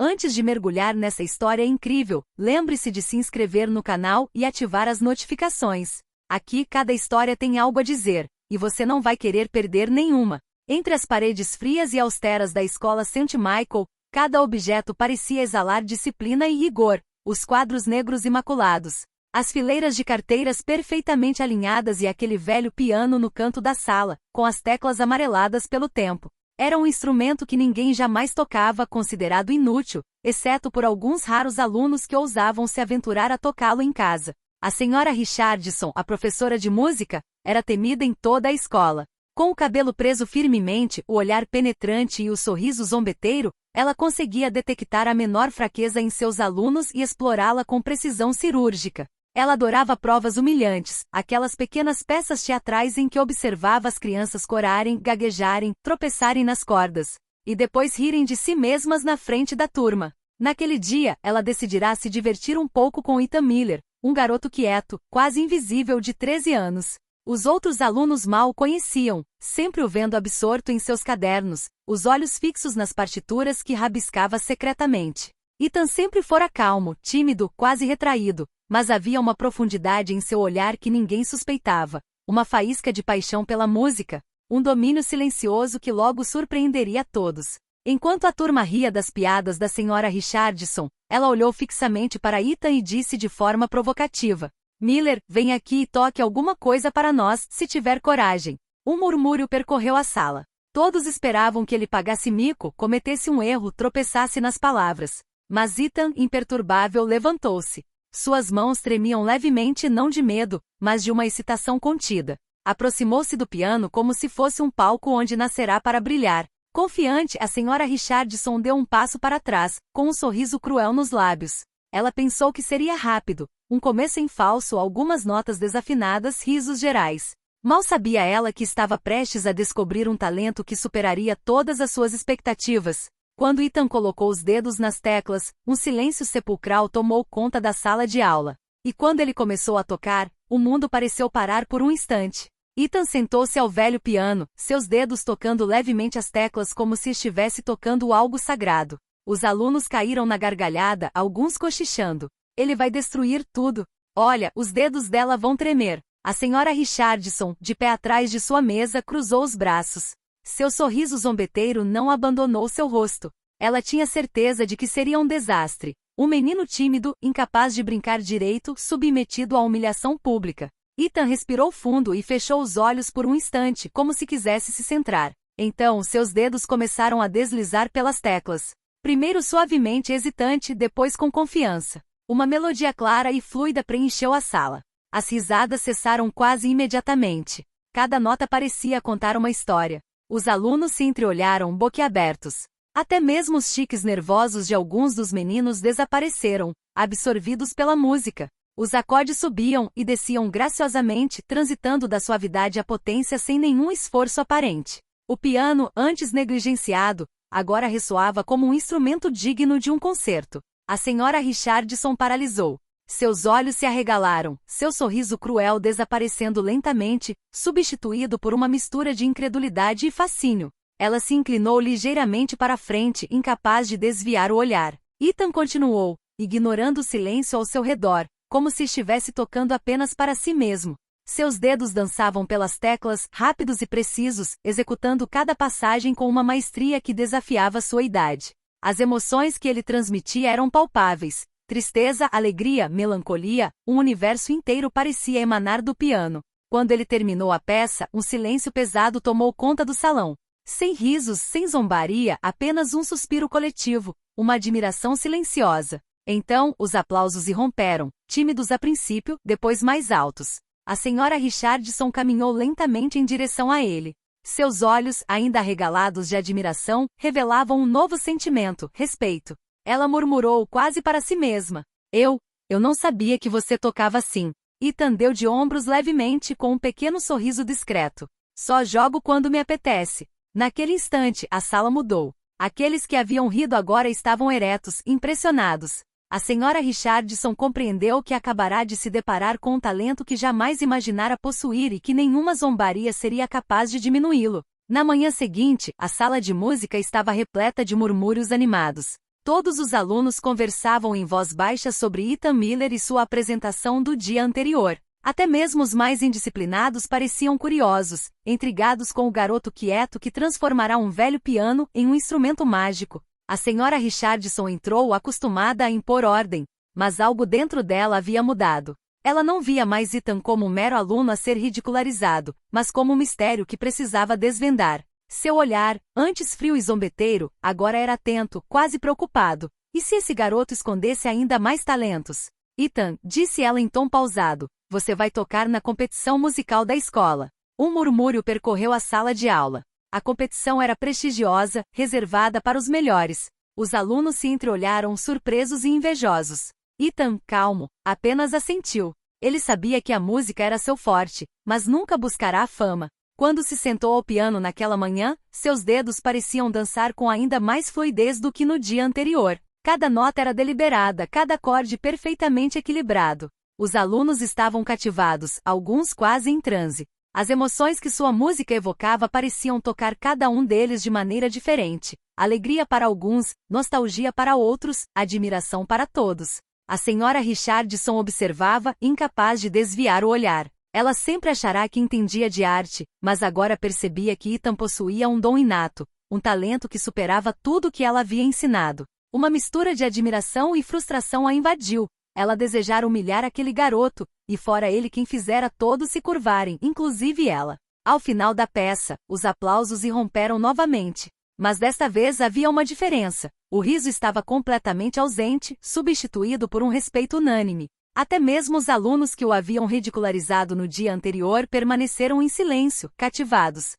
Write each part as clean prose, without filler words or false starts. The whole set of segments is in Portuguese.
Antes de mergulhar nessa história incrível, lembre-se de se inscrever no canal e ativar as notificações. Aqui cada história tem algo a dizer, e você não vai querer perder nenhuma. Entre as paredes frias e austeras da escola St. Michael, cada objeto parecia exalar disciplina e rigor. Os quadros negros imaculados, as fileiras de carteiras perfeitamente alinhadas e aquele velho piano no canto da sala, com as teclas amareladas pelo tempo. Era um instrumento que ninguém jamais tocava, considerado inútil, exceto por alguns raros alunos que ousavam se aventurar a tocá-lo em casa. A senhora Richardson, a professora de música, era temida em toda a escola. Com o cabelo preso firmemente, o olhar penetrante e o sorriso zombeteiro, ela conseguia detectar a menor fraqueza em seus alunos e explorá-la com precisão cirúrgica. Ela adorava provas humilhantes, aquelas pequenas peças teatrais em que observava as crianças corarem, gaguejarem, tropeçarem nas cordas, e depois rirem de si mesmas na frente da turma. Naquele dia, ela decidirá se divertir um pouco com Ethan Miller, um garoto quieto, quase invisível de 13 anos. Os outros alunos mal o conheciam, sempre o vendo absorto em seus cadernos, os olhos fixos nas partituras que rabiscava secretamente. Ethan sempre fora calmo, tímido, quase retraído, mas havia uma profundidade em seu olhar que ninguém suspeitava, uma faísca de paixão pela música, um domínio silencioso que logo surpreenderia a todos. Enquanto a turma ria das piadas da senhora Richardson, ela olhou fixamente para Ethan e disse de forma provocativa: "Miller, vem aqui e toque alguma coisa para nós, se tiver coragem." Um murmúrio percorreu a sala. Todos esperavam que ele pagasse mico, cometesse um erro, tropeçasse nas palavras. Mas Ethan, imperturbável, levantou-se. Suas mãos tremiam levemente, não de medo, mas de uma excitação contida. Aproximou-se do piano como se fosse um palco onde nascerá para brilhar. Confiante, a senhora Richardson deu um passo para trás, com um sorriso cruel nos lábios. Ela pensou que seria rápido, um começo em falso, algumas notas desafinadas, risos gerais. Mal sabia ela que estava prestes a descobrir um talento que superaria todas as suas expectativas. Quando Ethan colocou os dedos nas teclas, um silêncio sepulcral tomou conta da sala de aula. E quando ele começou a tocar, o mundo pareceu parar por um instante. Ethan sentou-se ao velho piano, seus dedos tocando levemente as teclas como se estivesse tocando algo sagrado. Os alunos caíram na gargalhada, alguns cochichando. "Ele vai destruir tudo. Olha, os dedos dela vão tremer." A senhora Richardson, de pé atrás de sua mesa, cruzou os braços. Seu sorriso zombeteiro não abandonou seu rosto. Ela tinha certeza de que seria um desastre. Um menino tímido, incapaz de brincar direito, submetido à humilhação pública. Ethan respirou fundo e fechou os olhos por um instante, como se quisesse se centrar. Então, seus dedos começaram a deslizar pelas teclas. Primeiro suavemente hesitante, depois com confiança. Uma melodia clara e fluida preencheu a sala. As risadas cessaram quase imediatamente. Cada nota parecia contar uma história. Os alunos se entreolharam boquiabertos. Até mesmo os tiques nervosos de alguns dos meninos desapareceram, absorvidos pela música. Os acordes subiam e desciam graciosamente, transitando da suavidade à potência sem nenhum esforço aparente. O piano, antes negligenciado, agora ressoava como um instrumento digno de um concerto. A senhora Richardson paralisou. Seus olhos se arregalaram, seu sorriso cruel desaparecendo lentamente, substituído por uma mistura de incredulidade e fascínio. Ela se inclinou ligeiramente para a frente, incapaz de desviar o olhar. Ethan continuou, ignorando o silêncio ao seu redor, como se estivesse tocando apenas para si mesmo. Seus dedos dançavam pelas teclas, rápidos e precisos, executando cada passagem com uma maestria que desafiava sua idade. As emoções que ele transmitia eram palpáveis. Tristeza, alegria, melancolia, um universo inteiro parecia emanar do piano. Quando ele terminou a peça, um silêncio pesado tomou conta do salão. Sem risos, sem zombaria, apenas um suspiro coletivo, uma admiração silenciosa. Então, os aplausos irromperam, tímidos a princípio, depois mais altos. A senhora Richardson caminhou lentamente em direção a ele. Seus olhos, ainda arregalados de admiração, revelavam um novo sentimento, respeito. Ela murmurou quase para si mesma. Eu não sabia que você tocava assim." Ethan deu de ombros levemente com um pequeno sorriso discreto. "Só jogo quando me apetece." Naquele instante, a sala mudou. Aqueles que haviam rido agora estavam eretos, impressionados. A senhora Richardson compreendeu que acabará de se deparar com um talento que jamais imaginara possuir e que nenhuma zombaria seria capaz de diminuí-lo. Na manhã seguinte, a sala de música estava repleta de murmúrios animados. Todos os alunos conversavam em voz baixa sobre Ethan Miller e sua apresentação do dia anterior. Até mesmo os mais indisciplinados pareciam curiosos, intrigados com o garoto quieto que transformará um velho piano em um instrumento mágico. A senhora Richardson entrou acostumada a impor ordem, mas algo dentro dela havia mudado. Ela não via mais Ethan como um mero aluno a ser ridicularizado, mas como um mistério que precisava desvendar. Seu olhar, antes frio e zombeteiro, agora era atento, quase preocupado. E se esse garoto escondesse ainda mais talentos? Ethan, disse ela em tom pausado, você vai tocar na competição musical da escola. Um murmúrio percorreu a sala de aula. A competição era prestigiosa, reservada para os melhores. Os alunos se entreolharam surpresos e invejosos. Ethan, calmo, apenas assentiu. Ele sabia que a música era seu forte, mas nunca buscará a fama. Quando se sentou ao piano naquela manhã, seus dedos pareciam dançar com ainda mais fluidez do que no dia anterior. Cada nota era deliberada, cada acorde perfeitamente equilibrado. Os alunos estavam cativados, alguns quase em transe. As emoções que sua música evocava pareciam tocar cada um deles de maneira diferente. Alegria para alguns, nostalgia para outros, admiração para todos. A senhora Richardson observava, incapaz de desviar o olhar. Ela sempre achará que entendia de arte, mas agora percebia que Ethan possuía um dom inato, um talento que superava tudo o que ela havia ensinado. Uma mistura de admiração e frustração a invadiu. Ela desejara humilhar aquele garoto, e fora ele quem fizera todos se curvarem, inclusive ela. Ao final da peça, os aplausos irromperam novamente. Mas desta vez havia uma diferença. O riso estava completamente ausente, substituído por um respeito unânime. Até mesmo os alunos que o haviam ridicularizado no dia anterior permaneceram em silêncio, cativados.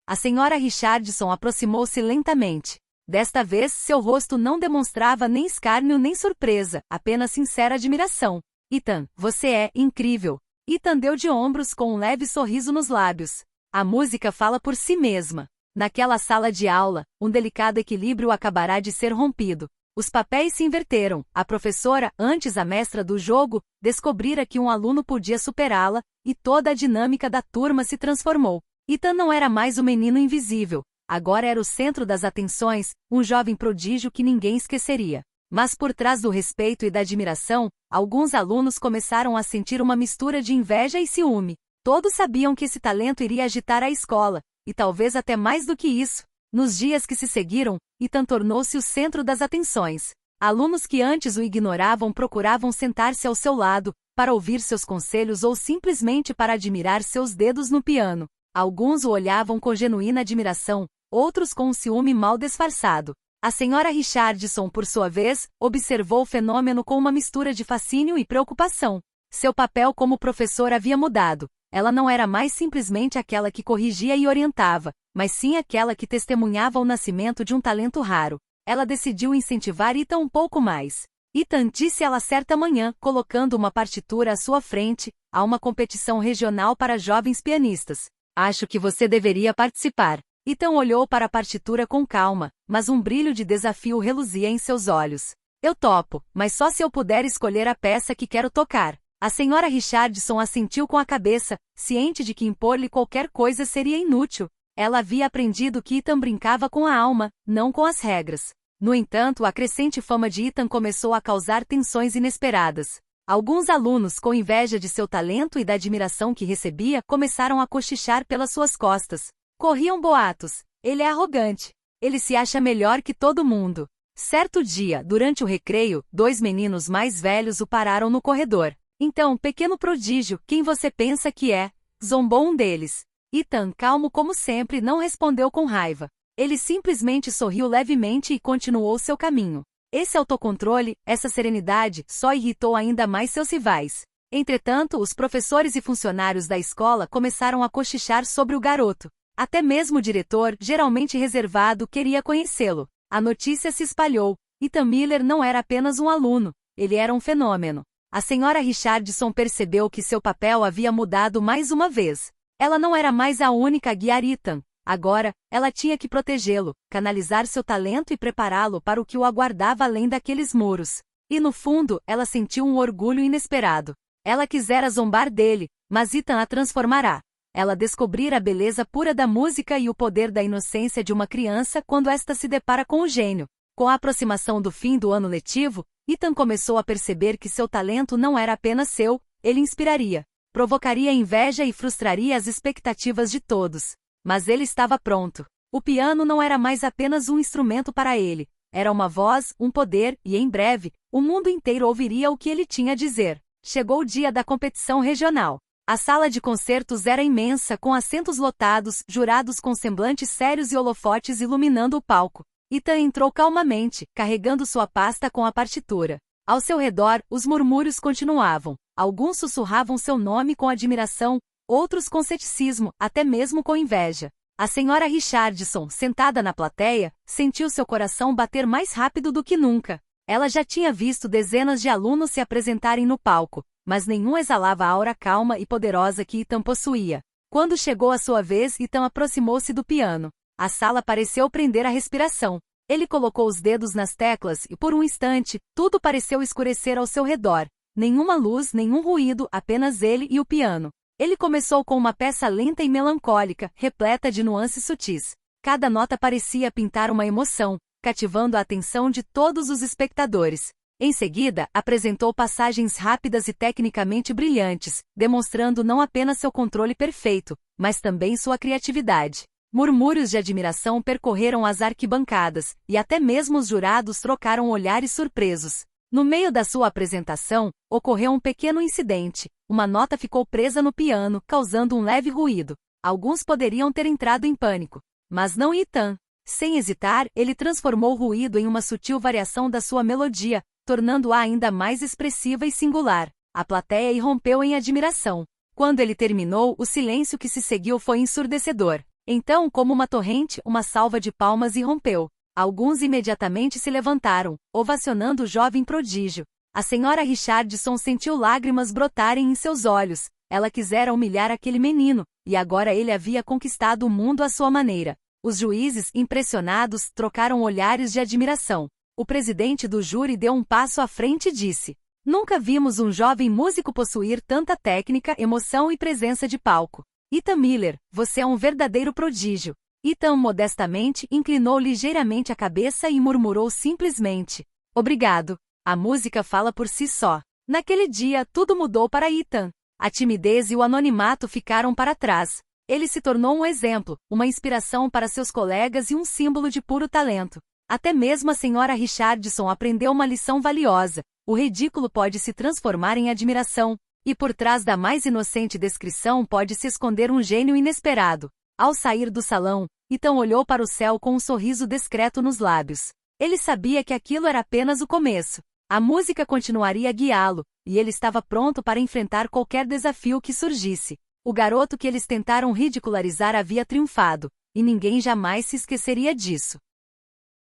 A senhora Richardson aproximou-se lentamente. Desta vez, seu rosto não demonstrava nem escárnio nem surpresa, apenas sincera admiração. Ethan, você é incrível. Ethan deu de ombros com um leve sorriso nos lábios. A música fala por si mesma. Naquela sala de aula, um delicado equilíbrio acabará de ser rompido. Os papéis se inverteram. A professora, antes a mestra do jogo, descobrira que um aluno podia superá-la, e toda a dinâmica da turma se transformou. Ethan não era mais o menino invisível. Agora era o centro das atenções, um jovem prodígio que ninguém esqueceria. Mas por trás do respeito e da admiração, alguns alunos começaram a sentir uma mistura de inveja e ciúme. Todos sabiam que esse talento iria agitar a escola, e talvez até mais do que isso. Nos dias que se seguiram, Ethan tornou-se o centro das atenções. Alunos que antes o ignoravam procuravam sentar-se ao seu lado, para ouvir seus conselhos ou simplesmente para admirar seus dedos no piano. Alguns o olhavam com genuína admiração, outros com um ciúme mal disfarçado. A senhora Richardson, por sua vez, observou o fenômeno com uma mistura de fascínio e preocupação. Seu papel como professora havia mudado. Ela não era mais simplesmente aquela que corrigia e orientava, mas sim aquela que testemunhava o nascimento de um talento raro. Ela decidiu incentivar Ethan um pouco mais. Ethan, disse ela certa manhã, colocando uma partitura à sua frente, há uma competição regional para jovens pianistas. Acho que você deveria participar. Ethan olhou para a partitura com calma, mas um brilho de desafio reluzia em seus olhos. Eu topo, mas só se eu puder escolher a peça que quero tocar. A senhora Richardson assentiu com a cabeça, ciente de que impor-lhe qualquer coisa seria inútil. Ela havia aprendido que Ethan brincava com a alma, não com as regras. No entanto, a crescente fama de Ethan começou a causar tensões inesperadas. Alguns alunos, com inveja de seu talento e da admiração que recebia, começaram a cochichar pelas suas costas. Corriam boatos. Ele é arrogante. Ele se acha melhor que todo mundo. Certo dia, durante o recreio, 2 meninos mais velhos o pararam no corredor. Então, pequeno prodígio, quem você pensa que é? Zombou um deles. Ethan, calmo como sempre, não respondeu com raiva. Ele simplesmente sorriu levemente e continuou seu caminho. Esse autocontrole, essa serenidade, só irritou ainda mais seus rivais. Entretanto, os professores e funcionários da escola começaram a cochichar sobre o garoto. Até mesmo o diretor, geralmente reservado, queria conhecê-lo. A notícia se espalhou. Ethan Miller não era apenas um aluno, ele era um fenômeno. A senhora Richardson percebeu que seu papel havia mudado mais uma vez. Ela não era mais a única a guiar Ethan. Agora, ela tinha que protegê-lo, canalizar seu talento e prepará-lo para o que o aguardava além daqueles muros. E no fundo, ela sentiu um orgulho inesperado. Ela quisera zombar dele, mas Ethan a transformará. Ela descobrira a beleza pura da música e o poder da inocência de uma criança quando esta se depara com o gênio. Com a aproximação do fim do ano letivo, Ethan começou a perceber que seu talento não era apenas seu, ele inspiraria, provocaria inveja e frustraria as expectativas de todos. Mas ele estava pronto. O piano não era mais apenas um instrumento para ele, era uma voz, um poder, e em breve, o mundo inteiro ouviria o que ele tinha a dizer. Chegou o dia da competição regional. A sala de concertos era imensa, com assentos lotados, jurados com semblantes sérios e holofotes iluminando o palco. Ethan entrou calmamente, carregando sua pasta com a partitura. Ao seu redor, os murmúrios continuavam. Alguns sussurravam seu nome com admiração, outros com ceticismo, até mesmo com inveja. A senhora Richardson, sentada na plateia, sentiu seu coração bater mais rápido do que nunca. Ela já tinha visto dezenas de alunos se apresentarem no palco, mas nenhum exalava a aura calma e poderosa que Ethan possuía. Quando chegou a sua vez, Ethan aproximou-se do piano. A sala pareceu prender a respiração. Ele colocou os dedos nas teclas e, por um instante, tudo pareceu escurecer ao seu redor. Nenhuma luz, nenhum ruído, apenas ele e o piano. Ele começou com uma peça lenta e melancólica, repleta de nuances sutis. Cada nota parecia pintar uma emoção, cativando a atenção de todos os espectadores. Em seguida, apresentou passagens rápidas e tecnicamente brilhantes, demonstrando não apenas seu controle perfeito, mas também sua criatividade. Murmúrios de admiração percorreram as arquibancadas, e até mesmo os jurados trocaram olhares surpresos. No meio da sua apresentação, ocorreu um pequeno incidente. Uma nota ficou presa no piano, causando um leve ruído. Alguns poderiam ter entrado em pânico, mas não Ethan. Sem hesitar, ele transformou o ruído em uma sutil variação da sua melodia, tornando-a ainda mais expressiva e singular. A plateia irrompeu em admiração. Quando ele terminou, o silêncio que se seguiu foi ensurdecedor. Então, como uma torrente, uma salva de palmas irrompeu. Alguns imediatamente se levantaram, ovacionando o jovem prodígio. A senhora Richardson sentiu lágrimas brotarem em seus olhos. Ela quisera humilhar aquele menino, e agora ele havia conquistado o mundo à sua maneira. Os juízes, impressionados, trocaram olhares de admiração. O presidente do júri deu um passo à frente e disse: "Nunca vimos um jovem músico possuir tanta técnica, emoção e presença de palco. Ethan Miller, você é um verdadeiro prodígio." Ethan modestamente inclinou ligeiramente a cabeça e murmurou simplesmente: "Obrigado." A música fala por si só. Naquele dia, tudo mudou para Ethan. A timidez e o anonimato ficaram para trás. Ele se tornou um exemplo, uma inspiração para seus colegas e um símbolo de puro talento. Até mesmo a senhora Richardson aprendeu uma lição valiosa. O ridículo pode se transformar em admiração, e por trás da mais inocente descrição pode se esconder um gênio inesperado. Ao sair do salão, Ethan olhou para o céu com um sorriso discreto nos lábios. Ele sabia que aquilo era apenas o começo. A música continuaria a guiá-lo, e ele estava pronto para enfrentar qualquer desafio que surgisse. O garoto que eles tentaram ridicularizar havia triunfado, e ninguém jamais se esqueceria disso.